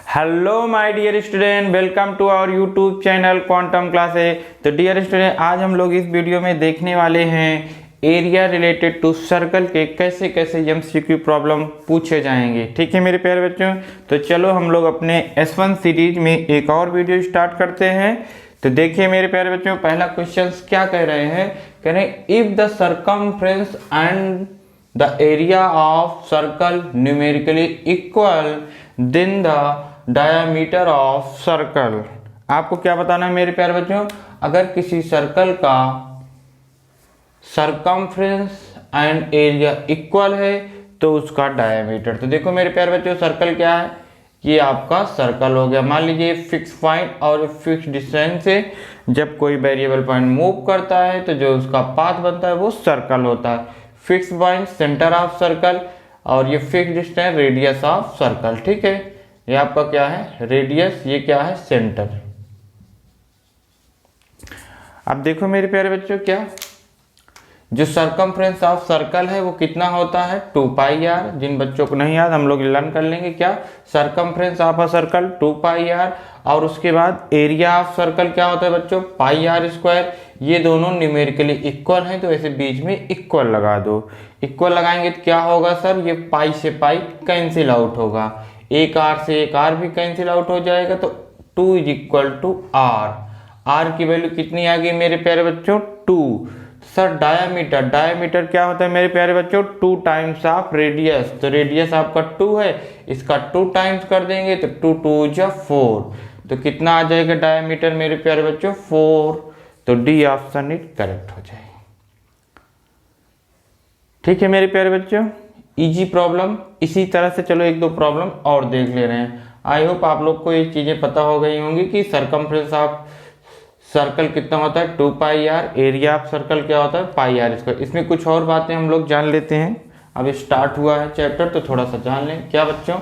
Hello my dear student, welcome to our YouTube channel quantum classes. तो dear student, आज हम लोग इस वीडियो में देखने वाले हैं एरिया रिलेटेड टू सर्कल के कैसे कैसे एमसीक्यू प्रॉब्लम पूछे जाएंगे। ठीक है मेरे प्यारे बच्चों, तो चलो हम लोग अपने S1 सीरीज में एक और वीडियो स्टार्ट करते हैं। तो देखिए मेरे प्यारे बच्चों, पहला क्वेश्चन क्या कह रहे हैं, कह रहे हैं if the circumference and the area of circle numerically equal then the diameter of circle। आपको क्या बताना है मेरे प्यारे बच्चों, अगर किसी सर्कल का सरकमफ्रेंस एंड एरिया इक्वल है तो उसका डायमीटर। तो देखो मेरे प्यारे बच्चों, सर्कल क्या है, ये आपका सर्कल हो गया। मान लीजिए फिक्स पॉइंट और फिक्स डिस्टेंस से जब कोई वेरिएबल पॉइंट मूव करता है तो जो उसका पाथ बनता है वो सर्कल होता है। Fix point centre of circle और ये fix distance radius of circle. ठीक है, ये आपका क्या है रेडियस, ये क्या है सेंटर। अब देखो मेरे प्यारे बच्चों, क्या जो सरकमफ्रेंस ऑफ सर्कल है वो कितना होता है 2 पाई आर। जिन बच्चों को नहीं याद हम लोग लर्न कर लेंगे, क्या circumference of a circle 2 pi R, और उसके बाद एरिया ऑफ सर्कल क्या होता है बच्चों पाई आर स्क्वायर। ये दोनों न्यूमेरिकली इक्वल हैं तो ऐसे बीच में इक्वल लगा दो। इक्वल लगाएंगे तो क्या होगा सर, ये पाई से पाई कैंसिल आउट होगा, एक आर से एक आर भी कैंसिल आउट हो जाएगा, तो 2 is equal to R. R की वैल्यू कितनी आ गई मेरे प्यारे बच्चों 2। सर डायमीटर क्या होता है मेरे प्यारे बच्चों 2 टाइम्स ऑफ रेडियस। तो रेडियस आपका 2 है, इसका 2 टाइम्स कर देंगे तो 2 2 जा 4, तो कितना आ जाएगा डायमीटर मेरे प्यारे बच्चों 4। तो डी ऑप्शन इट करेक्ट हो जाएगा। ठीक है मेरे प्यारे बच्चों, इजी प्रॉब्लम। इसी तरह से चलो एक दो प्रॉब्लम और देख ले रहे हैं। आई होप आप लोग को ये चीजें पता हो गई होंगी कि सरकमफ्रेंस ऑफ सर्कल कितना होता है 2 pi are, area of circle क्या होता है पाई आर स्क्वायर। इसमें कुछ और बातें हम लोग जान लेते हैं। अब स्टार्ट हुआ है चैप्टर तो थोड़ा सा जान लें। क्या बच्चों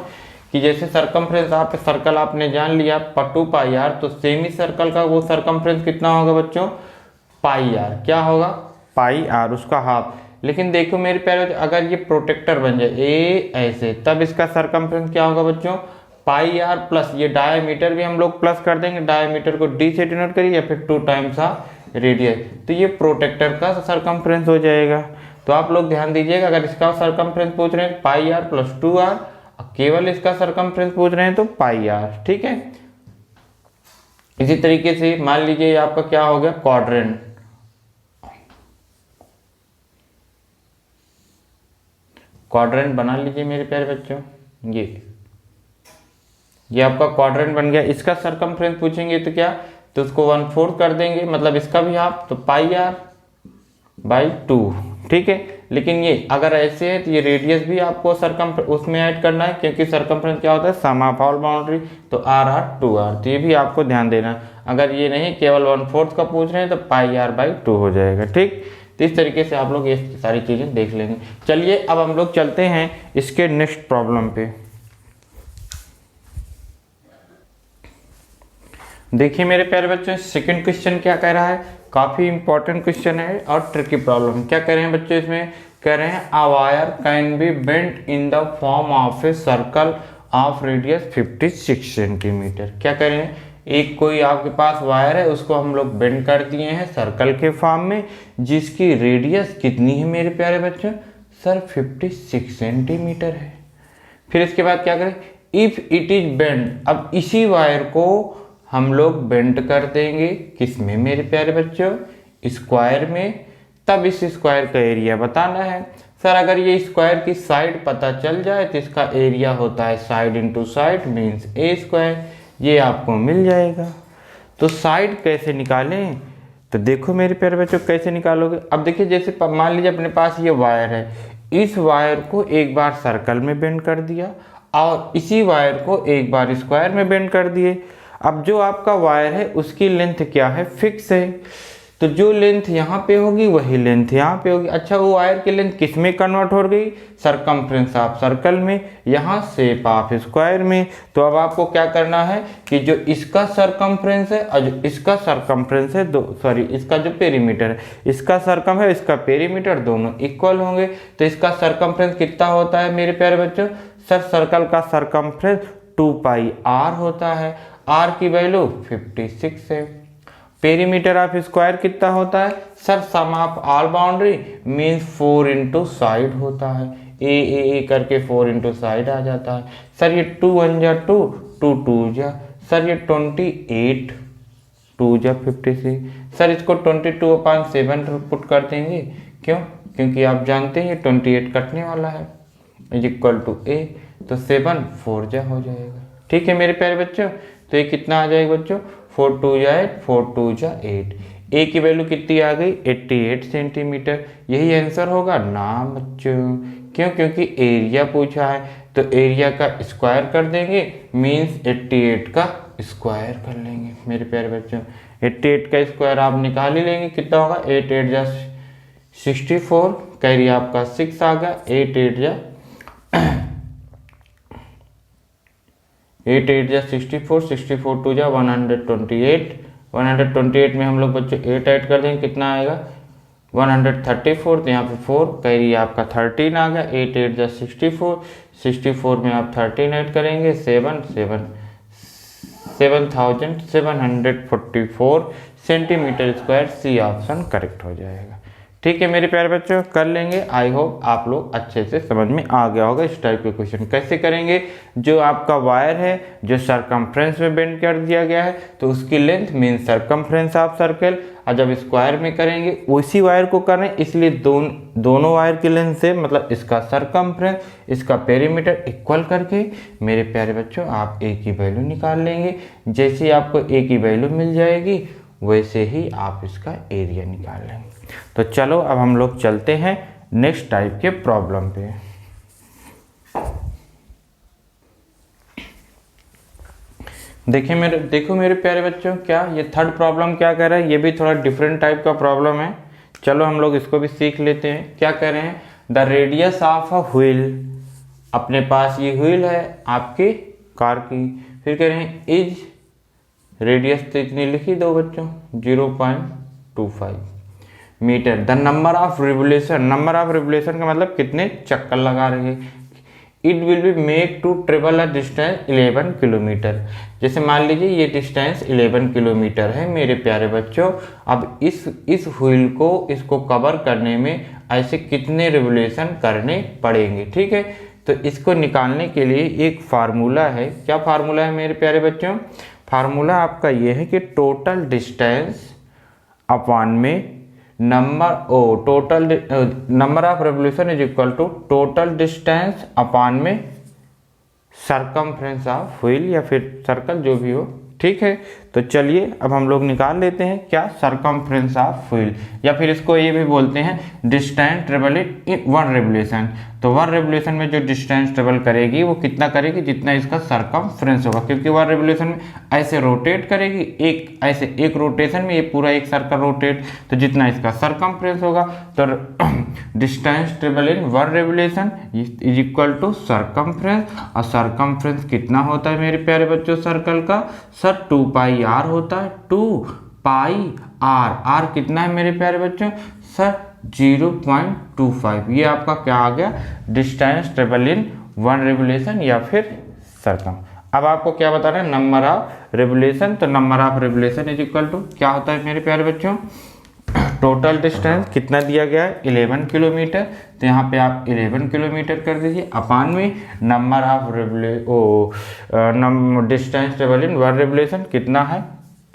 कि जैसे सरकमफ्रेंस आप सर्कल आपने जान लिया 2 पाई आर, तो सेमी सर्कल का वो सरकमफ्रेंस कितना होगा बच्चों पाई आर। क्या होगा पाई आर, उसका हाफ। लेकिन देखो मेरे प्यारे, अगर ये प्रोटेक्टर बन जाए ए ऐसे, तब इसका सरकमफ्रेंस क्या होगा बच्चों पाई आर प्लस ये डायमीटर भी हम लोग प्लस कर देंगे, डायमीटर को डी से डिनोट करिए या फिर 2 टाइम्स ऑफ रेडियस, तो ये प्रोटेक्टर का सरकमफ्रेंस हो जाएगा। तो आप लोग ध्यान दीजिएगा, अगर इसका सरकमफ्रेंस पूछ रहे हैं पाई आर प्लस 2 आर, केवल इसका सरकमफ्रेंस पूछ रहे हैं तो पाई आर। ठीक है, इसी तरीके से मान लीजिए आपका क्या हो गया क्वाड्रेंट। क्वाड्रेंट बना लीजिए मेरे प्यारे बच्चों, ये आपका क्वाड्रेंट बन गया। इसका सरकमफ्रेंस पूछेंगे तो क्या, तो उसको 1/4 कर देंगे, मतलब इसका भी हाफ, तो पाई आर बाई 2। ठीक है, लेकिन ये अगर ऐसे है तो ये रेडियस भी आपको सरकमफ्रेंस उसमें ऐड करना है, क्योंकि सरकमफ्रेंस क्या होता है सम ऑफ ऑल बाउंड्री, तो आर आर 2 आर, तो ये भी आपको ध्यान देना है। अगर ये नहीं केवल 1/4 का पूछ रहे हैं तो पाई आर बाई 2 हो जाएगा। ठीक, तो इस तरीके से आप लोग ये सारी चीजें देख लेंगे। चलिए अब हम लोग चलते हैं इसके नेक्स्ट प्रॉब्लम पे। देखिए मेरे प्यारे बच्चों, सेकंड क्वेश्चन क्या कह रहा है, काफी इंपॉर्टेंट क्वेश्चन है और ट्रिकी प्रॉब्लम। क्या कह रहे हैं बच्चों इसमें, कह रहे हैं a wire can be bent in the form of a circle of radius 56 centimetre. क्या कह रहे हैं, एक कोई आपके पास वायर है, उसको हम लोग बेंड कर दिए हैं सर्कल के फॉर्म में, जिसकी रेडियस कितनी है मेरे प्यारे बच्चों सर 56 सेंटीमीटर है। फिर इसके बाद क्या करें, इफ इट इज बेंड, अब इसी वायर को हम लोग बेंड कर देंगे किसमें मेरे प्यारे बच्चों स्क्वायर में, तब इस स्क्वायर का एरिया बताना है। सर अगर ये स्क्वायर की साइड पता चल जाए तो इसका एरिया होता है साइड इंटू साइड मीन्स ए स्क्वायर, ये आपको मिल जाएगा। तो साइड कैसे निकालें, तो देखो मेरे प्यारे बच्चों कैसे निकालोगे। अब देखिए जैसे मान लीजिए अपने पास ये वायर है, इस वायर को एक बार सर्कल में बेंड कर दिया और इसी वायर को एक बार स्क्वायर में बेंड कर दिए। अब जो आपका वायर है उसकी लेंथ क्या है फिक्स है, तो जो लेंथ यहाँ पे होगी वही लेंथ यहाँ पे होगी। अच्छा, वो वायर की लेंथ किस में कन्वर्ट हो गई सरकमफ्रेंस ऑफ सर्कल में, यहाँ शेप ऑफ स्क्वायर में। तो अब आपको क्या करना है कि जो इसका सरकमफ्रेंस है और जो इसका सरकमफ्रेंस है इसका जो पेरीमीटर है, इसका सरकम है इसका पेरीमीटर दोनों इक्वल होंगे। तो इसका सरकमफ्रेंस कितना होता है मेरे प्यारे बच्चों सर, सर्कल का सरकमफ्रेंस 2 पाई आर होता है। आर की वैल्यू 56 है। पेरीमीटर ऑफ स्क्वायर कितना होता है sir? Sum of all boundary means 4 into side होता है। ए करके 4 इंटू साइड आ जाता है। सर ये 2 1 जा 2, 2 2 जा, सर ये 28, 2 जा 56। सर इसको 22/7 पुट कर देंगे। क्यों? क्योंकि आप जानते हैं 28 कटने वाला है, इज इक्वल टू ए, तो 7 4 जा हो जाएगा। ठीक है मेरे प्यारे बच्चों, तो ये कितना आ जाएगा बच्चों? 4 2 जा 8, 4 2 जा 8। ए की वैल्यू कितनी आ गई? 88 सेंटीमीटर। यही आंसर होगा ना बच्चों? क्यों? क्योंकि एरिया पूछा है, तो एरिया का स्क्वायर कर देंगे, मीन्स 88 का स्क्वायर कर लेंगे मेरे प्यारे बच्चों। 88 का स्क्वायर आप निकाल ही लेंगे, कितना होगा? 8 8 जा 64, कैरी आपका 6 आ गया। 8 8 जा 64, 64 2 जा 128, 128 में हम लोग बच्चों 8 ऐड कर देंगे, कितना आएगा? 134, तो यहाँ पे 4, कैरी आपका 13 आ गया। 8 8 जा 64, 64 में आप 13 ऐड करेंगे, 7744 centimetre square. C option correct हो जाएगा। ठीक है मेरे प्यारे बच्चों, कर लेंगे। आई होप आप लोग अच्छे से समझ में आ गया होगा इस टाइप के क्वेश्चन कैसे करेंगे। जो आपका वायर है जो सरकमफ्रेंस में बेंड कर दिया गया है, तो उसकी length mean circumference of circle, और जब स्क्वायर में करेंगे उसी वायर को करें, इसलिए दोनों वायर की लेंथ से मतलब इसका सरकमफ्रेंस इसका पेरीमीटर इक्वल करके मेरे प्यारे बच्चों आप ए की वैल्यू निकाल लेंगे। जैसे ही आपको ए की वैल्यू मिल जाएगी वैसे ही आप इसका एरिया निकाल लेंगे। तो चलो अब हम लोग चलते हैं नेक्स्ट टाइप के प्रॉब्लम पे। देखो मेरे प्यारे बच्चों, क्या ये थर्ड प्रॉब्लम क्या कह रहा है? ये भी थोड़ा डिफरेंट टाइप का प्रॉब्लम है। चलो हम लोग इसको भी सीख लेते हैं। क्या कह रहे हैं? The radius of a wheel, अपने पास ये व्हील है आपकी कार की, फिर कह रहे हैं इज रेडियस तो इतनी लिखी दो बच्चों 0.25 metre. The number of revolution, number of revolution का मतलब कितने चक्कर लगा रही है। It will be make to travel a distance 11 kilometre. जैसे मान लीजिए ये डिस्टेंस 11 किलोमीटर है मेरे प्यारे बच्चों। अब इस व्हील को इसको कवर करने में ऐसे कितने रिवोल्यूशन करने पड़ेंगे। ठीक है, तो इसको निकालने के लिए एक फार्मूला है। क्या फार्मूला है मेरे प्यारे बच्चों? फार्मूला आपका ये है कि टोटल डिस्टेंस अपॉन में number of revolution is equal to total distance upon में सरकमफ्रेंस ऑफ व्हील या फिर सर्कल जो भी हो। ठीक है, तो चलिए अब हम लोग निकाल लेते हैं क्या सरकमफ्रेंस ऑफ व्हील, या फिर इसको ये भी बोलते हैं डिस्टेंस ट्रेवल इन 1 रेवोल्यूशन। तो 1 रेवोल्यूशन में जो डिस्टेंस ट्रेवल करेगी वो कितना करेगी? जितना इसका सरकमफ्रेंस होगा, क्योंकि 1 रेवोल्यूशन में ऐसे रोटेट करेगी, एक रोटेशन में ये पूरा एक सर्कल रोटेट, तो जितना इसका सरकमफ्रेंस होगा, तो distance travel in 1 revolution is equal to circumference. और सरकमफ्रेंस कितना होता है मेरे प्यारे बच्चों सर्कल का? सर 2 पाई आर होता है। 2 पाई आर, आर कितना है मेरे प्यारे बच्चों? सर 0.25। ये आपका क्या आ गया? डिस्टेंस ट्रेवल इन 1 रेवोल्यूशन या फिर सर्कम। अब आपको क्या बताना है? Number of revolution. तो number of revolution is equal to क्या होता है मेरे प्यारे बच्चों? टोटल डिस्टेंस कितना दिया गया है? 11 किलोमीटर। तो यहाँ पे आप 11 किलोमीटर कर दीजिए अपान में number of distance travel in 1 revolution कितना है?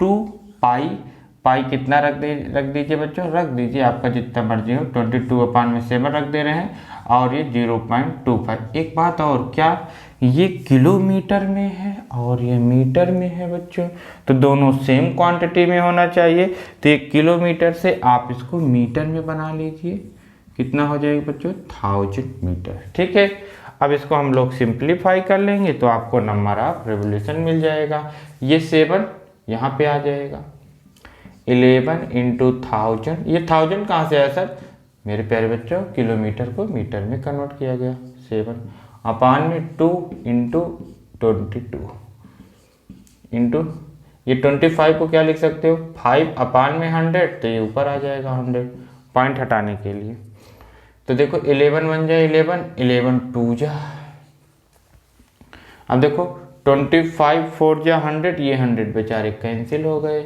2 पाई। पाई कितना रख दीजिए बच्चों? रख दीजिए आपका जितना मर्जी हो, 22/7 रख दे रहे हैं, और ये 0.25। एक बात और, क्या ये किलोमीटर में है और ये मीटर में है बच्चों? तो दोनों सेम क्वांटिटी में होना चाहिए। तो ये किलोमीटर से आप इसको मीटर में बना लीजिए, कितना हो जाएगा बच्चों? 1000 मीटर। ठीक है, अब इसको हम लोग सिंप्लीफाई कर लेंगे तो आपको नंबर ऑफ रेवोल्यूशन मिल जाएगा। ये 7 यहाँ पे आ जाएगा, 11 इंटू 1000। ये 1000 कहाँ से आया सर? मेरे प्यारे बच्चों किलोमीटर को मीटर में कन्वर्ट किया गया। 7 अपान में 2 इंटू 22 इंटू ये 25 को क्या लिख सकते हो? 5 अपान में 100, तो ये ऊपर आ जाएगा 100 पॉइंट हटाने के लिए। तो देखो 11 1 जा 11, 11 2 जा। अब देखो 25 4 जा 100, ये 100 बेचारे कैंसिल हो गए,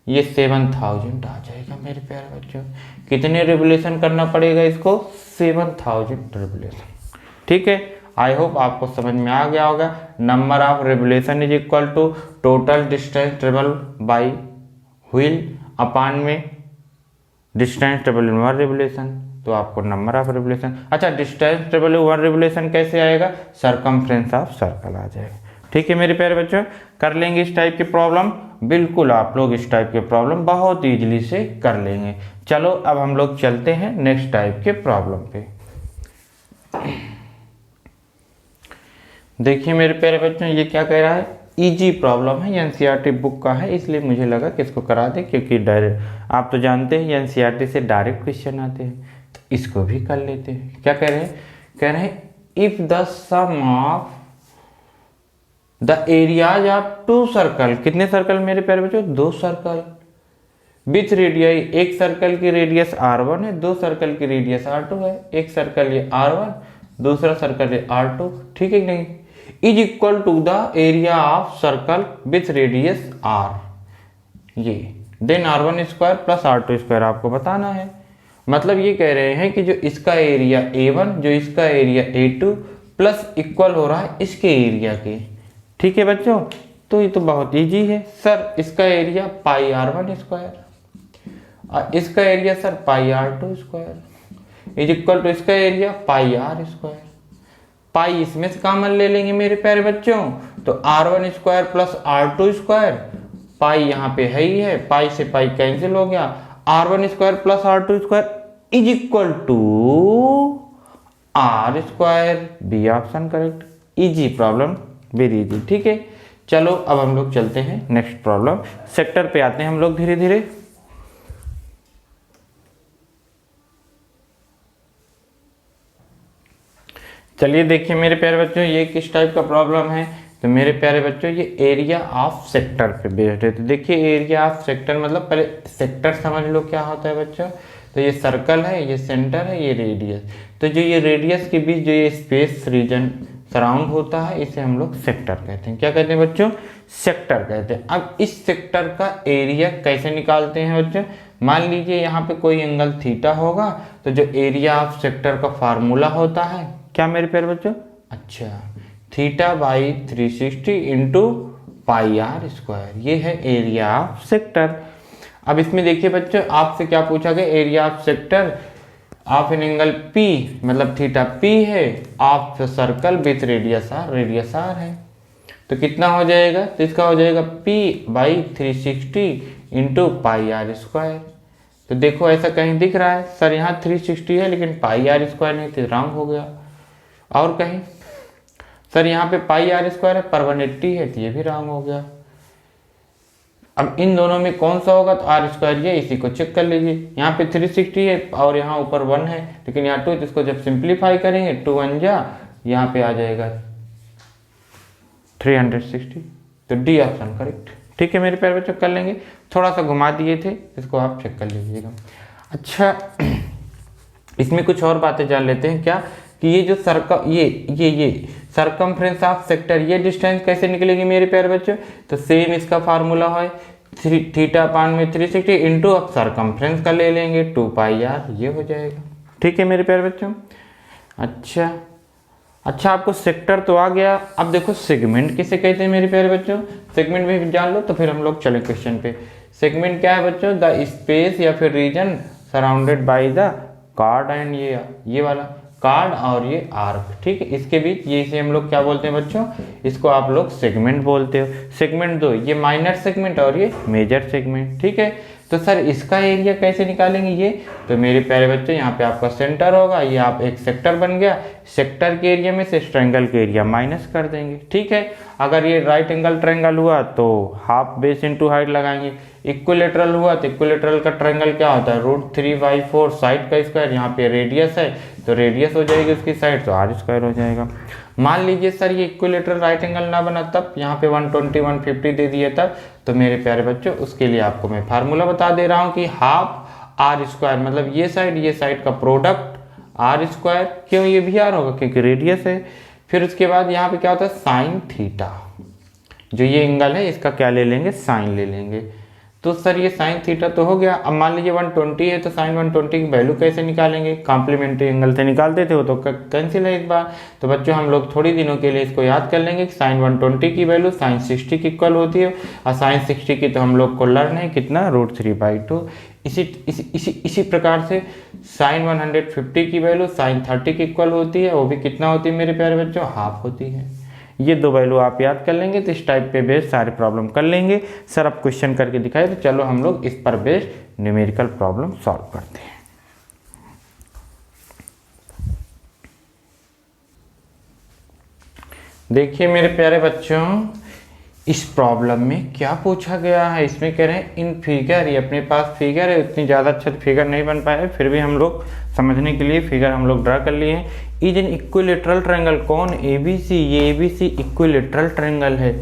ये 7000 आ जाएगा मेरे प्यारे बच्चों। कितने रिवोल्यूशन करना पड़ेगा इसको? 7000 रिवोल्यूशन। ठीक है, आई होप आपको समझ में आ गया होगा। Number of revolution is equal to total distance travel by wheel upon में डिस्टेंस ट्रेवल इन 1 रिवोल्यूशन। तो आपको नंबर ऑफ रिवोल्यूशन, अच्छा डिस्टेंस ट्रेवल इन 1 रिवोल्यूशन कैसे आएगा? सरकमफ्रेंस ऑफ सर्कल आ जाएगा। ठीक है मेरे प्यारे बच्चों, कर लेंगे इस टाइप की प्रॉब्लम। बिल्कुल आप लोग इस टाइप के प्रॉब्लम बहुत इजीली से कर लेंगे। चलो अब हम लोग चलते हैं नेक्स्ट टाइप के प्रॉब्लम पे। देखिए मेरे प्यारे बच्चों, ये क्या कह रहा है? इजी प्रॉब्लम है, एनसीईआरटी बुक का है, इसलिए मुझे लगा कि इसको करा दे, क्योंकि डायरेक्ट आप तो जानते हैं एनसीईआरटी से डायरेक्ट क्वेश्चन आते हैं, तो इसको भी कर लेते हैं। क्या कह रहे हैं? कह रहे हैं if the sum of the areas of 2 circle, कितने सर्कल मेरे प्यारे बच्चों? 2 सर्कल, विथ रेडियाई, एक सर्कल की रेडियस r1 है, 2 सर्कल की रेडियस r2 है, एक सर्कल ये r1, दूसरा सर्कल ये r2, ठीक है कि नहीं? Is equal to the area of circle with radius r, ये then r1 square plus r2 square आपको बताना है। मतलब ये कह रहे हैं कि जो इसका एरिया a1, जो इसका एरिया a2 प्लस इक्वल हो रहा है इसके एरिया के। ठीक है बच्चों, तो ये तो बहुत इजी है। सर इसका एरिया पाई r1 स्क्वायर और इसका area sir pi r2 square is equal to इसका area pi r square. Pi इसमें से कॉमन ले लेंगे मेरे प्यारे बच्चों, तो r1 square plus r2 square, पाई यहाँ पे है ही है, पाई से पाई कैंसिल हो गया, r1 square plus r2 square is equal to r square. B option correct. Easy problem, very easy. ठीक है, चलो अब हम लोग चलते हैं नेक्स्ट प्रॉब्लम। सेक्टर पे आते हैं हम लोग धीरे धीरे। चलिए देखिए मेरे प्यारे बच्चों, ये किस टाइप का प्रॉब्लम है? तो मेरे प्यारे बच्चों ये एरिया ऑफ सेक्टर पे बेस्ड है। तो देखिए एरिया ऑफ सेक्टर मतलब पहले सेक्टर समझ लो क्या होता है बच्चों। तो ये सर्कल है, ये सेंटर है, ये रेडियस। तो जो ये रेडियस के बीच जो ये स्पेस रीजन सराउंड होता है इसे हम लोग सेक्टर कहते हैं। क्या कहते हैं बच्चों? सेक्टर कहते हैं। अब इस सेक्टर का एरिया कैसे निकालते हैं बच्चों? मान लीजिए यहाँ पे कोई एंगल थीटा होगा, तो जो एरिया ऑफ सेक्टर का फार्मूला होता है क्या मेरे प्यारे बच्चों? अच्छा, theta by 360 into pi r square, ये है एरिया ऑफ सेक्टर। अब इसमें देखिए बच्चों, आपसे क्या पूछा गया? Area of sector of an angle P, मतलब थीटा P है, of circle with radius r है। तो कितना हो जाएगा? तो इसका हो जाएगा P by 360 into pi r square. तो देखो ऐसा कहीं दिख रहा है सर यहाँ 360 है लेकिन पाई r स्क्वायर नहीं, तो रॉन्ग हो गया। और कहीं सर यहाँ पे पाई r स्क्वायर है पर 180 है, तो ये भी रॉन्ग हो गया। अब इन दोनों में कौन सा होगा? तो r स्क्वायर, ये इसी को चेक कर लीजिए। यहाँ पे 360 है और यहाँ ऊपर 1 है, लेकिन यहाँ 2, इसको जब सिंप्लीफाई करेंगे 2 1 जा, यहाँ पे आ जाएगा 360। तो डी ऑप्शन करेक्ट। ठीक है मेरे प्यारे बच्चों, कर लेंगे। थोड़ा सा घुमा दिए थे, इसको आप चेक कर लीजिएगा। अच्छा इसमें कुछ और बातें जान लेते हैं। क्या कि ये जो ये सरकमफ्रेंस ऑफ सेक्टर, ये डिस्टेंस कैसे निकलेगी मेरे प्यारे बच्चों? तो सेम इसका फार्मूला है थीटा अपान में 360 इंटू अब सरकमफ्रेंस का ले लेंगे 2 पाई r, ये हो जाएगा। ठीक है मेरे प्यारे बच्चों। अच्छा आपको सेक्टर तो आ गया। अब देखो सेगमेंट किसे कहते हैं मेरे प्यारे बच्चों? सेगमेंट भी जान लो तो फिर हम लोग चले क्वेश्चन पे। सेगमेंट क्या है बच्चों? द स्पेस या फिर region surrounded by the card and ये वाला कार्ड और ये आर्क। ठीक है, इसके बीच ये इसे हम लोग क्या बोलते हैं बच्चों? इसको आप लोग सेगमेंट बोलते हो। सेगमेंट दो, ये माइनर सेगमेंट और ये मेजर सेगमेंट। ठीक है, तो सर इसका एरिया कैसे निकालेंगे? ये तो मेरे प्यारे बच्चों यहाँ पे आपका सेंटर होगा, ये आप एक सेक्टर बन गया, सेक्टर के एरिया में से ट्रायंगल के एरिया माइनस कर देंगे। ठीक है, अगर ये राइट एंगल ट्रायंगल हुआ तो हाफ बेस इंटू हाइट लगाएंगे, इक्विलेटरल हुआ तो इक्विलेटरल का ट्रायंगल क्या होता है? √3/4 साइड का स्क्वायर, यहाँ पे रेडियस है तो रेडियस हो जाएगी उसकी साइड, तो r स्क्वायर हो जाएगा। मान लीजिए सर ये इक्विलेटरल राइट एंगल ना बना, तब यहाँ पे 120 150 दे दिए तब, तो मेरे प्यारे बच्चों उसके लिए आपको मैं फार्मूला बता दे रहा हूँ कि हाफ r स्क्वायर, मतलब ये साइड का प्रोडक्ट r स्क्वायर, क्यों ये भी r होगा क्योंकि रेडियस है। फिर उसके बाद यहाँ पे क्या होता है? Sine theta. जो ये एंगल है इसका क्या ले लेंगे, साइन ले लेंगे। तो सर ये साइन थीटा तो हो गया। अब मान लीजिए 120 है तो साइन 120 की वैल्यू कैसे निकालेंगे, कॉम्प्लीमेंट्री एंगल से निकालते थे, वो तो कैंसिल है इस बार। तो बच्चों हम लोग थोड़ी दिनों के लिए इसको याद कर लेंगे कि साइन 120 की वैल्यू साइन 60 की इक्वल होती है, और साइन 60 की तो हम लोग को लर्न है कितना, √3/2। इसी प्रकार से साइन 150 की वैल्यू साइन 30 की इक्वल होती है, वो भी कितना होती है मेरे प्यारे बच्चों, हाफ होती है। ये दो वैल्यू आप याद कर लेंगे तो इस टाइप पे बेस्ड सारे प्रॉब्लम कर लेंगे। सर अब क्वेश्चन करके दिखाए, तो चलो हम लोग इस पर बेस्ड न्यूमेरिकल प्रॉब्लम सॉल्व करते हैं। देखिए मेरे प्यारे बच्चों, इस प्रॉब्लम में क्या पूछा गया है, इसमें कह रहे हैं इन फिगर, ये अपने पास फिगर है, उतनी ज़्यादा अच्छा फिगर नहीं बन पाया, फिर भी हम लोग समझने के लिए फिगर हम लोग ड्रा कर लिए हैं। इज एन इक्विलेटरल ट्रायंगल, कौन, ABC, ये ABC इक्विलेटरल ट्रायंगल है।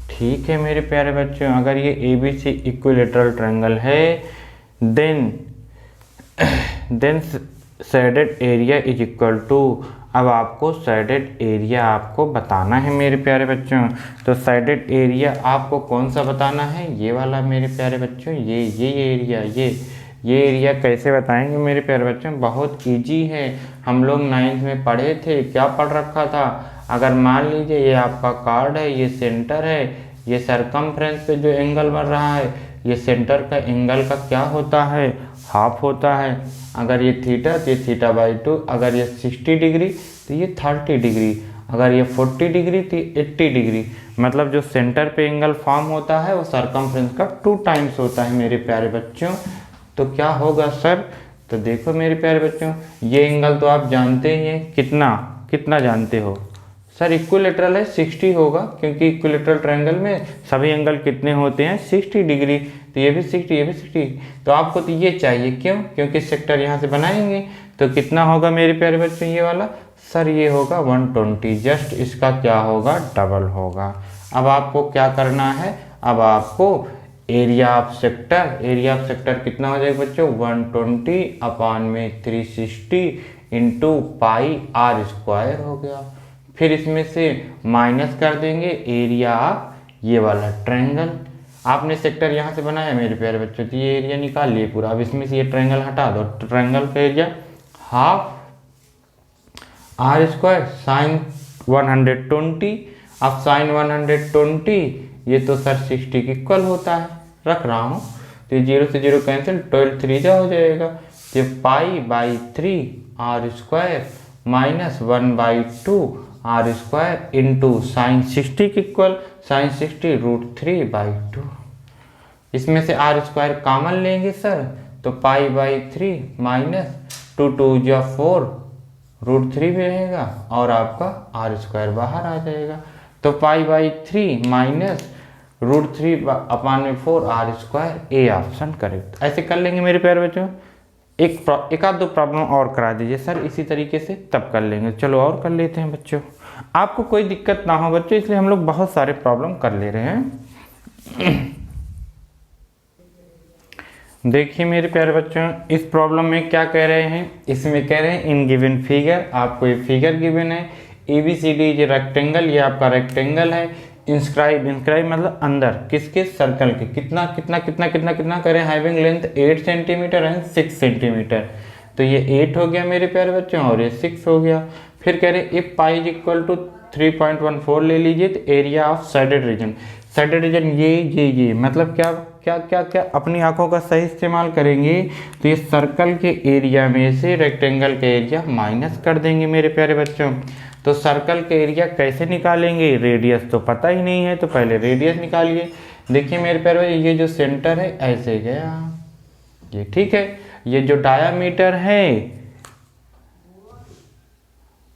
ठीक है मेरे प्यारे बच्चों, अगर ये ABC इक्विलेटरल ट्रायंगल है then shaded area is equal to, अब आपको साइडेड एरिया आपको बताना है मेरे प्यारे बच्चों। तो साइडेड एरिया आपको कौन सा बताना है, ये वाला मेरे प्यारे बच्चों, ये एरिया, ये एरिया कैसे बताएंगे मेरे प्यारे बच्चों, बहुत इजी है। हम लोग 9th में पढ़े थे, क्या पढ़ रखा था, अगर मान लीजिए ये आपका कार्ड है, ये सेंटर है, ये सरकमफ्रेंस पे जो एंगल बन रहा है, ये सेंटर का एंगल का क्या होता है, हाफ होता है। अगर ये थीटा तो ये θ/2, अगर ये 60 डिग्री तो ये 30 डिग्री, अगर ये 40 डिग्री तो ये 80 डिग्री। मतलब जो सेंटर पे एंगल फॉर्म होता है वो सरकमफ्रेंस का 2 टाइम्स होता है मेरे प्यारे बच्चों। तो क्या होगा सर, तो देखो मेरे प्यारे बच्चों, ये एंगल तो आप जानते ही हैं, कितना जानते हो सर, इक्विलेटरल है 60 होगा, क्योंकि इक्विलेटरल ट्रायंगल में सभी एंगल कितने होते हैं, 60 डिग्री। तो ये भी 60, ये भी 60। तो आपको तो ये चाहिए, क्यों, क्योंकि सेक्टर यहाँ से बनाएंगे। तो कितना होगा मेरे प्यारे बच्चों ये वाला, सर ये होगा 120, जस्ट इसका क्या होगा, डबल होगा। अब आपको क्या करना है, अब आपको एरिया ऑफ सेक्टर कितना हो जाएगा बच्चों, 120/360 इंटू πr² हो गया। फिर इसमें से माइनस कर देंगे एरिया ऑफ ये वाला ट्रायंगल। आपने सेक्टर यहाँ से बनाया मेरे प्यारे बच्चों, तो ये एरिया निकाल लिए पूरा। अब इसमें से ये ट्रायंगल हटा दो, तो ट्रायंगल का एरिया हाफ r² साइन 120। अब साइन 120 ये तो सर 60 की इक्वल होता है, रख रहा हूँ, तो ये 0 से 0 कैंसिल, 12 3 हो जाएगा। ये π/3 r² minus 1/2 r² into sine 60 की इक्वल, साइन 60 √3/2। इसमें से r² कॉमन लेंगे सर, तो π/3 माइनस 2 2 जा 4 √3 भी रहेगा, और आपका r² बाहर आ जाएगा। तो π/3 minus √3/4 r², A option correct. ऐसे कर लेंगे मेरे प्यारे बच्चों। एक आध दो प्रॉब्लम और करा दीजिए सर इसी तरीके से, तब कर लेंगे। चलो और कर लेते हैं बच्चों, आपको कोई दिक्कत ना हो बच्चों, इसलिए हम लोग बहुत सारे प्रॉब्लम कर ले रहे हैं। देखिए मेरे प्यारे बच्चों, इस प्रॉब्लम में क्या कह रहे हैं, इसमें कह रहे हैं इन गिवन फिगर, आपको ये फिगर गिवन है, ABCD ये रेक्टेंगल, ये आपका रेक्टेंगल है। इंस्क्राइब मतलब अंदर किसके, सर्कल के, कितना करें, having length 8 centimetre and 6 centimetre. तो ये 8 हो गया मेरे प्यारे बच्चों, और ये 6 हो गया। फिर कह रहे हैं if pi is equal to 3.14 ले लीजिए, तो एरिया ऑफ साइडेड रीजन ये मतलब क्या अपनी आंखों का सही इस्तेमाल करेंगे, तो ये सर्कल के एरिया में से रेक्टेंगल का एरिया माइनस कर देंगे मेरे प्यारे बच्चों। तो सर्कल का एरिया कैसे निकालेंगे, रेडियस तो पता ही नहीं है, तो पहले रेडियस निकालिए। देखिए मेरे प्यारे, ये जो सेंटर है ऐसे गया, ये ठीक है। ये जो डायामीटर है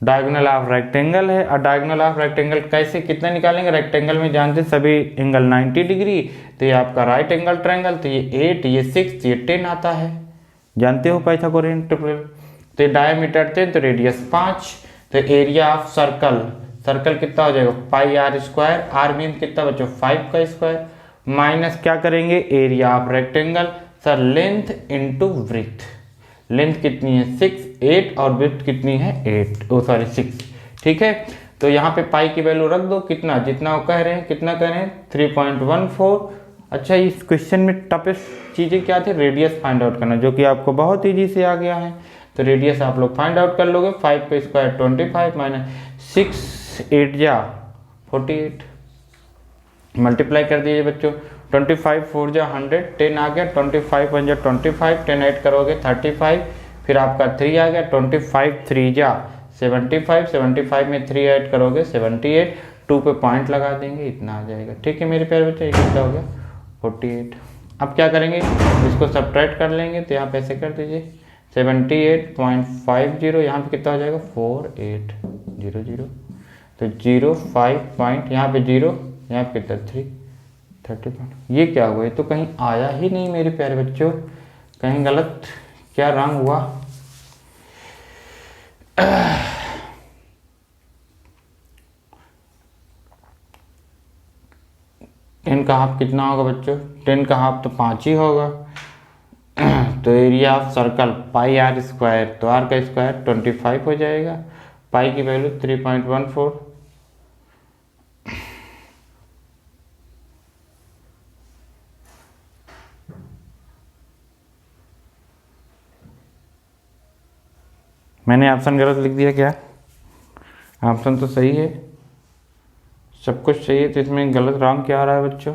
डायगोनल ऑफ रेक्टेंगल है, और डायगोनल ऑफ रेक्टेंगल कैसे कितना निकालेंगे, रेक्टेंगल में जानते सभी एंगल 90 डिग्री, तो ये आपका राइट एंगल ट्रायंगल, तो ये 8, ये 6, ये 10 आता है, जानते हो पाइथागोरियन ट्रिपल। तो ये डायमीटर 10, तो रेडियस 5। तो एरिया ऑफ सर्कल कितना हो जाएगा, πr², r मीन कितना बच्चों 5 का स्क्वायर, माइनस क्या करेंगे area of rectangle, sir length into breadth. Length कितनी है 6, 8, और ब्रेथ कितनी है 6, ठीक है। तो तो यहाँ पे पाई की वैल्यू रख दो, कितना जितना वो कह रहे हैं, कितना कह रहे हैं 3.14। अच्छा, इस क्वेश्चन में टफेस्ट चीज़ें क्या थी, रेडियस फाइंड आउट करना, जो कि आपको बहुत ईजी से आ गया है। तो रेडियस आप लोग फाइंड आउट कर लोगे। 5 का स्क्वायर 25 माइनस 6 8 जा 48, मल्टीप्लाई कर दीजिए बच्चों। 25 4 जा 100, 10 आ गया, 25 1 जा 25, 10 ऐड करोगे 35, फिर आपका 3 आ गया, 25 3 जा 75, 75 में 3 ऐड करोगे 78, 2 पे पॉइंट लगा देंगे, इतना आ जाएगा। ठीक है मेरे प्यारे बच्चे, ये कितना हो गया 48। अब क्या करेंगे, इसको सब्ट्रैक्ट कर लेंगे, तो यहाँ पे ऐसे कर दीजिए 78.50, यहाँ पे कितना हो जाएगा 4800, तो 05 पॉइंट, यहाँ पे 0, यहाँ पे कितना 30 पॉइंट। ये क्या हुआ, ये तो कहीं आया ही नहीं मेरे प्यारे बच्चों, कहीं गलत क्या रंग हुआ। टेन का हाफ कितना होगा बच्चों, 10 का हाफ तो 5 ही होगा। तो area of circle pi R square, तो आर का स्क्वायर 25 हो जाएगा, पाई की वैल्यू 3.14। मैंने ऑप्शन गलत लिख दिया क्या, ऑप्शन तो सही है, सब कुछ सही है, तो इसमें गलत रॉन्ग क्या आ रहा है बच्चों।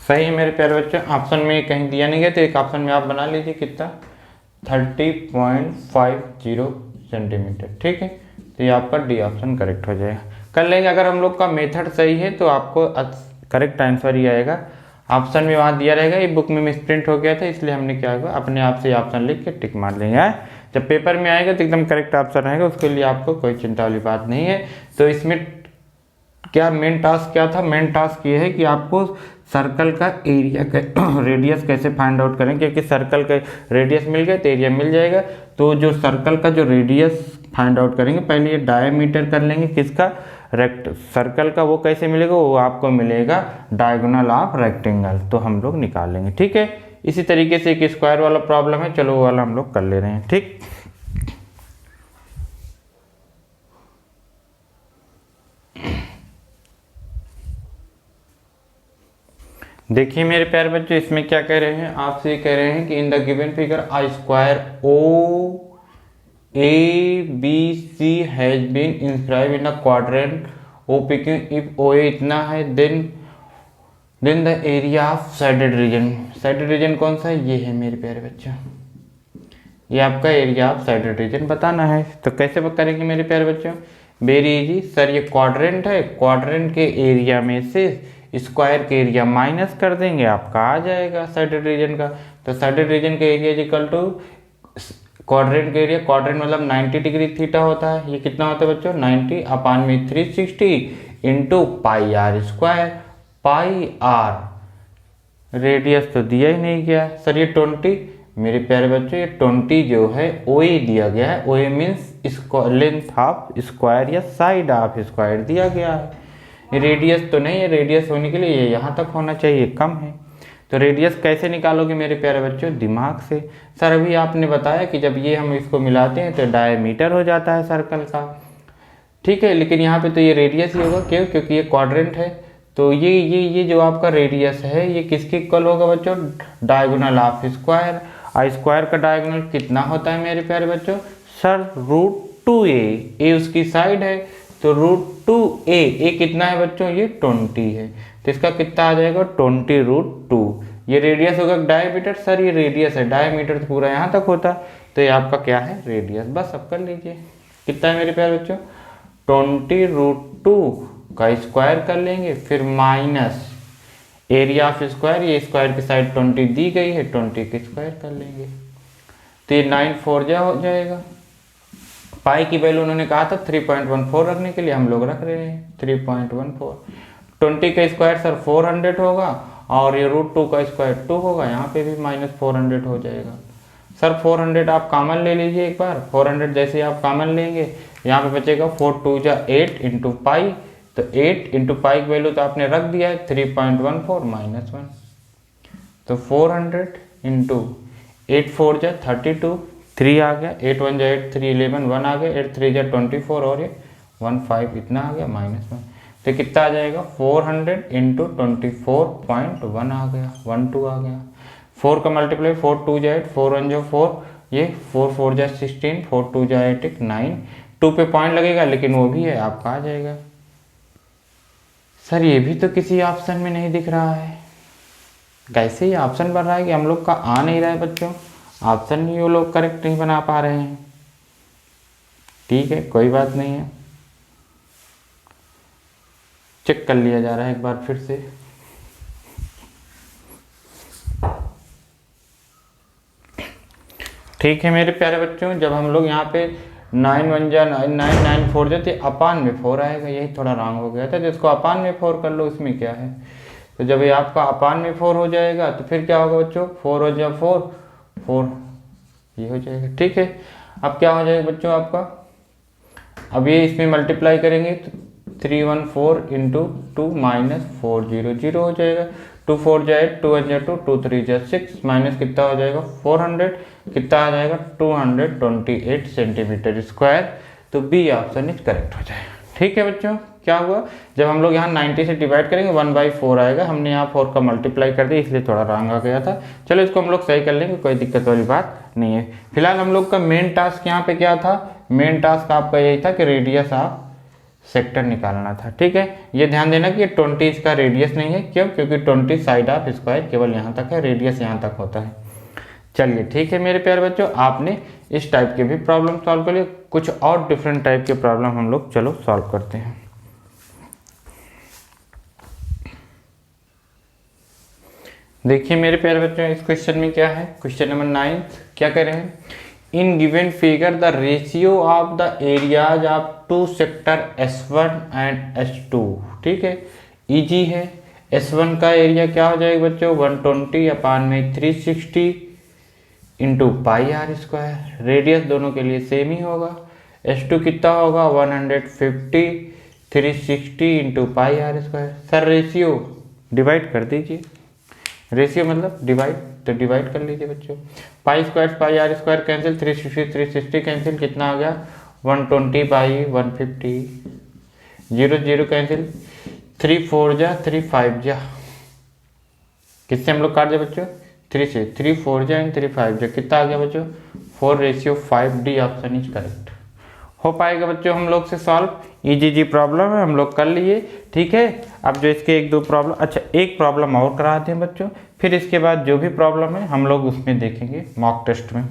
सही है मेरे प्यारे बच्चों, ऑप्शन में कहीं दिया नहीं गया, तो एक ऑप्शन में आप बना लीजिए कितना 30.50 सेंटीमीटर। ठीक है, तो ये आपका डी ऑप्शन करेक्ट हो जाएगा। कर लेंगे, अगर हम लोग का मेथड सही है तो आपको करेक्ट आंसर ही आएगा। ऑप्शन में वहाँ दिया रहेगा, ये बुक में मिसप्रिंट हो गया था, इसलिए हमने क्या होगा अपने आप से ऑप्शन लिख के टिक मार लेंगे। जब पेपर में आएगा तो एकदम करेक्ट ऑप्शन रहेगा, उसके लिए आपको कोई चिंता वाली बात नहीं है। तो इसमें क्या मेन टास्क क्या था, मेन टास्क ये है कि आपको सर्कल का एरिया रेडियस कैसे फाइंड आउट करें, क्योंकि सर्कल का रेडियस मिल गया तो एरिया मिल जाएगा। तो जो सर्कल का जो रेडियस फाइंड आउट करेंगे, पहले ये डायमीटर कर लेंगे किसका, सर्कल का। वो कैसे मिलेगा, वो आपको मिलेगा डायगोनल ऑफ रेक्टेंगल, तो हम लोग निकाल लेंगे। ठीक है, इसी तरीके से एक स्क्वायर वाला प्रॉब्लम है, चलो वो वाला हम लोग कर ले रहे हैं। ठीक, देखिए मेरे प्यारे बच्चों, इसमें क्या कह रहे हैं, आपसे कह रहे हैं कि in the given figure I square O A B C has been inscribe in a quadrant O पिकिंग, इफ ओ ए इतना है then the area of shaded region. Shaded region कौन सा है, ये है मेरे प्यारे बच्चों, ये आपका एरिया ऑफ साइडेड रीजन बताना है। तो कैसे करेंगे मेरे प्यारे बच्चों, वेरी इजी सर, ये क्वाड्रेंट है, क्वाड्रेंट के एरिया में से स्क्वायर के एरिया माइनस कर देंगे, आपका आ जाएगा साइडेड रीजन का। तो साइडेड रीजन का area is equal to quadrant का एरिया, क्वाड्रेंट मतलब 90 डिग्री थीटा होता है, ये कितना होता है बच्चों 90 अपान में 360 into pi R square. Pi R radius तो दिया ही नहीं गया सर, ये 20 मेरे प्यारे बच्चों, ये 20 जो है ओए दिया गया है, ओए मीन्स लेंथ ऑफ स्क्वायर या साइड ऑफ स्क्वायर दिया गया है, रेडियस तो नहीं है, रेडियस होने के लिए ये यहाँ तक होना चाहिए, कम है। तो रेडियस कैसे निकालोगे मेरे प्यारे बच्चों, दिमाग से। सर अभी आपने बताया कि जब ये हम इसको मिलाते हैं तो डायमीटर हो जाता है सर्कल का, ठीक है, लेकिन यहाँ पे तो ये रेडियस ही होगा, क्यों, क्योंकि ये क्वाड्रेंट है। तो ये जो आपका रेडियस है ये किसके इक्वल होगा बच्चों, डायगोनल ऑफ स्क्वायर। स्क्वायर का डायगोनल कितना होता है मेरे प्यारे बच्चों, सर √2a, ए उसकी साइड है, तो √2a कितना है बच्चों, ये 20 है, तो इसका कितना आ जाएगा 20√2। ये रेडियस होगा डायमीटर, सर ये रेडियस है, डायमीटर तो पूरा यहाँ तक होता है, तो ये आपका क्या है रेडियस। बस अब कर लीजिए, कितना है मेरे प्यारे बच्चों 20√2 का स्क्वायर कर लेंगे, फिर माइनस एरिया ऑफ स्क्वायर, ये स्क्वायर की साइड 20 दी गई है, 20 के स्क्वायर कर लेंगे, तो ये 9×4 हो जाएगा। पाई की वैल्यू उन्होंने कहा था 3.14 रखने के लिए, हम लोग रख रहे हैं 3.14। 20 का स्क्वायर सर 400 होगा, और ये √2 का स्क्वायर 2 होगा, यहाँ पे भी -400 हो जाएगा। सर 400 आप कॉमन ले लीजिए एक बार, 400 जैसे आप कॉमन लेंगे, यहाँ पे बचेगा 4 2 जा 8 इंटू पाई, तो 8 इंटू पाई की वैल्यू तो आपने रख दिया है 3.14 -1, तो 400 इंटू 8 4 जा 32, 3 आ गया, 8 1 जा 8, 3 11, 1 आ गया, 8 3 जा 24 और ये 1 5 इतना आ गया -1। तो कितना आ जाएगा 400 इंटू 24.1 आ गया, 1 2 आ गया। 4 का मल्टीप्लाई 4 2 जा 8, 4 1 जा 4, ये 4 4 जा 16, 4 2 जा 8 9, 2 पे पॉइंट लगेगा लेकिन वो भी है आपका आ जाएगा। सर ये भी तो किसी ऑप्शन में नहीं दिख रहा है, कैसे ये ऑप्शन बन रहा है कि हम लोग का आ नहीं रहा है बच्चों, ऑप्शन भी वो लोग करेक्ट नहीं बना पा रहे हैं। ठीक है कोई बात नहीं है, चेक कर लिया जा रहा है एक बार फिर से। ठीक है मेरे प्यारे बच्चों, जब हम लोग यहाँ पे 9 1 जा 9 9 9 4 जाते अपान में 4 आएगा, यही थोड़ा रॉन्ग हो गया था, जिसको अपान में 4 कर लो, इसमें क्या है। तो जब ये आपका अपान में 4 हो जाएगा तो फिर क्या होगा बच्चों, 4 हो जा 4 4 ये हो जाएगा। ठीक है, अब क्या हो जाएगा बच्चों आपका, अब ये इसमें मल्टीप्लाई करेंगे तो 314 इंटू 2 -400 हो जाएगा। 2 4 जा 8, 2 1 जा 2, 2 3 जा 6, माइनस कितना हो जाएगा 400, कितना आ जाएगा 228 सेंटीमीटर स्क्वायर। तो बी ऑप्शन इज करेक्ट हो जाएगा। ठीक है बच्चों, क्या हुआ, जब हम लोग यहाँ 90 से डिवाइड करेंगे 1/4 आएगा, हमने यहाँ 4 का मल्टीप्लाई कर दिया इसलिए थोड़ा रॉन्ग आ गया था। चलो इसको हम लोग सही कर लेंगे, कोई दिक्कत वाली बात नहीं है। फिलहाल हम लोग का मेन टास्क यहाँ पे क्या था, मेन टास्क आपका यही था कि रेडियस ऑफ सेक्टर निकालना था। ठीक है, ये ध्यान देना कि 20 इसका रेडियस नहीं है, क्यों, क्योंकि 20 साइड ऑफ स्क्वायर केवल यहाँ तक है, रेडियस यहाँ तक होता है। चलिए ठीक है मेरे प्यारे बच्चों, आपने इस टाइप के भी प्रॉब्लम सॉल्व कर लिए, कुछ और डिफरेंट टाइप के प्रॉब्लम हम लोग चलो सॉल्व करते हैं। देखिए मेरे प्यारे बच्चों, इस क्वेश्चन में क्या है, क्वेश्चन नंबर 9 क्या कह रहे हैं, in given figure the ratio of the areas of 2 sector S1 and S2। ठीक है, इजी है। S1 का एरिया क्या हो जाएगा बच्चों 120 अपान में 360 into pi R square, radius दोनों के लिए सेम ही होगा। S2 कितना होगा 150 360 into pi R square. Sir ratio divide कर दीजिए, रेशियो मतलब डिवाइड, तो डिवाइड कर लीजिए बच्चों। Pi square pi R square cancel, 360 cancel, कितना आ गया 120 बाई 150, 0 0 कैंसिल, 3 4 जा 3 5 जा, किससे हम लोग काट जाए बच्चों 3 से, 3 4 जा 3 5 जा, कितना आ गया बच्चों 4:5। D option is correct. हो पाएगा बच्चों हम लोग से सॉल्व, इजी प्रॉब्लम है, हम लोग कर लिए। ठीक है, अब जो इसके एक दो प्रॉब्लम, अच्छा एक प्रॉब्लम और कराते हैं बच्चों, फिर इसके बाद जो भी प्रॉब्लम है हम लोग उसमें देखेंगे मॉक टेस्ट में।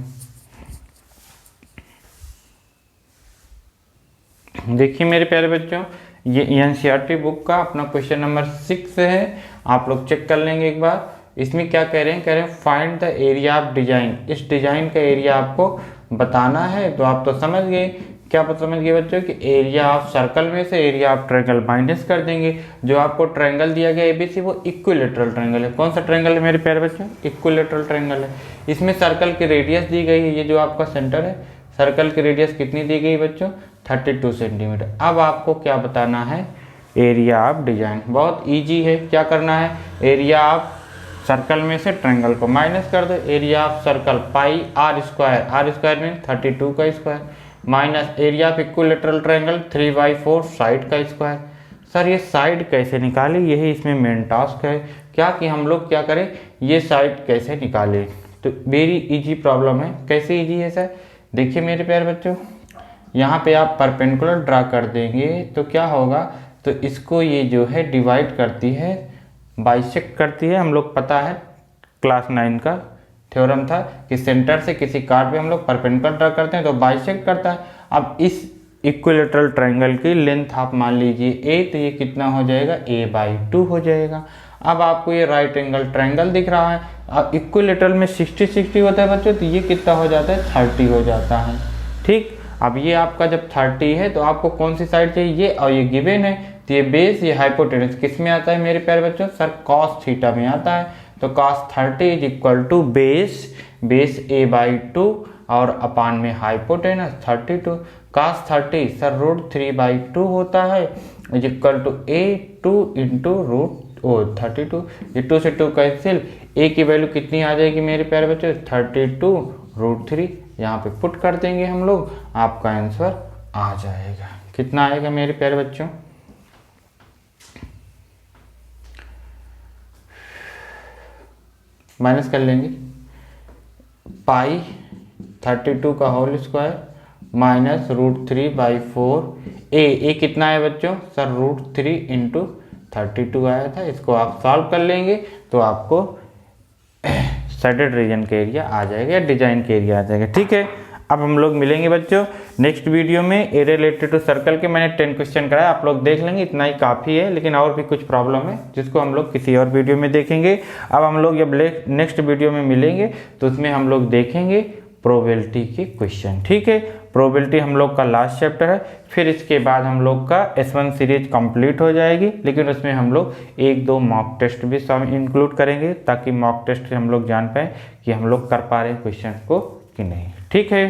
देखिए मेरे प्यारे बच्चों, ये एनसीईआरटी बुक का अपना क्वेश्चन नंबर 6 है, आप लोग चेक कर लेंगे एक बार। इसमें क्या कह रहे हैं, कह रहे हैं find the area of design, इस डिजाइन का एरिया आपको बताना है। तो आप तो समझ गए, क्या समझ गए बच्चों कि एरिया ऑफ सर्कल में से एरिया ऑफ ट्रायंगल माइनस कर देंगे। जो आपको ट्रायंगल दिया गया एबीसी वो इक्विलेटरल ट्रायंगल है। कौन सा ट्रायंगल है मेरे प्यारे बच्चों, इक्विलेटरल ट्रायंगल है। इसमें सर्कल की रेडियस दी गई है, ये जो आपका सेंटर है, सर्कल की रेडियस कितनी दी गई बच्चों 32 सेंटीमीटर। अब आपको क्या बताना है, एरिया ऑफ डिजाइन। बहुत ईजी है, क्या करना है, एरिया ऑफ सर्कल में से ट्रायंगल को माइनस कर दो, area of circle pi R square mean 32 का square, minus area of equilateral triangle 3/4 side का स्क्वायर। सर ये साइड कैसे निकाले, यही इसमें मेन टास्क है, क्या कि हम लोग क्या करें, ये साइड कैसे निकाले। तो वेरी इजी प्रॉब्लम है। कैसे इजी है सर, देखिए मेरे प्यारे बच्चों, यहाँ पे आप परपेंडिकुलर ड्रा कर देंगे तो क्या होगा, तो इसको ये जो है डिवाइड करती है, बाइसेक्ट करती है। हम लोग पता है क्लास 9 का थ्योरम था कि सेंटर से किसी कार्ड पे हम लोग परपेंडिकुलर ड्रा करते हैं तो बाइसेक्ट करता है। अब इस इक्विलेटरल ट्रायंगल की लेंथ आप मान लीजिए a, तो ये कितना हो जाएगा a/2 हो जाएगा। अब आपको ये राइट एंगल ट्रायंगल दिख रहा है, अब इक्विलेटरल में 60-60 होता है बच्चों, तो ये कितना हो जाता है 30 हो जाता है। ठीक, अब ये आपका जब 30 है तो आपको कौन सी साइड चाहिए, ये और ये गिवन है, तो ये बेस ये हाइपोटेनस किस में आता है मेरे प्यारे बच्चों, सर cos थीटा में आता है। तो cos 30 is equal to base a/2 और अपान में हाइपोटेनस 32। cos 30 सर √3/2 होता है, is equal to a2 into √32। ये 2 से 2 कैंसिल, a की वैल्यू कितनी आ जाएगी मेरे प्यारे बच्चों 32 √3। यहाँ पे पुट कर देंगे हम लोग, आपका आंसर आ जाएगा। कितना आएगा मेरे प्यारे बच्चों? माइनस कर लेंगे, पाई 32 का होल स्क्वायर माइनस √3/4। ए कितना है बच्चों? सर √3 इंटू 32 आया था। इसको आप सॉल्व कर लेंगे तो आपको शेडेड रीजन का एरिया आ जाएगा या डिजाइन का एरिया आ जाएगा। ठीक है, अब हम लोग मिलेंगे बच्चों नेक्स्ट वीडियो में। ए रिलेटेड टू सर्कल के मैंने 10 क्वेश्चन कराया, आप लोग देख लेंगे, इतना ही काफ़ी है, लेकिन और भी कुछ प्रॉब्लम है जिसको हम लोग किसी और वीडियो में देखेंगे। अब हम लोग जब नेक्स्ट वीडियो में मिलेंगे तो उसमें हम लोग देखेंगे प्रोबेबिलिटी के क्वेश्चन। ठीक है, प्रोबेबिलिटी हम लोग का लास्ट चैप्टर है, फिर इसके बाद हम लोग का S1 सीरीज कंप्लीट हो जाएगी, लेकिन उसमें हम लोग 1-2 मॉक टेस्ट भी इंक्लूड करेंगे ताकि मॉक टेस्ट से हम लोग जान पाए कि हम लोग कर पा रहे हैं क्वेश्चन को कि नहीं। ठीक है।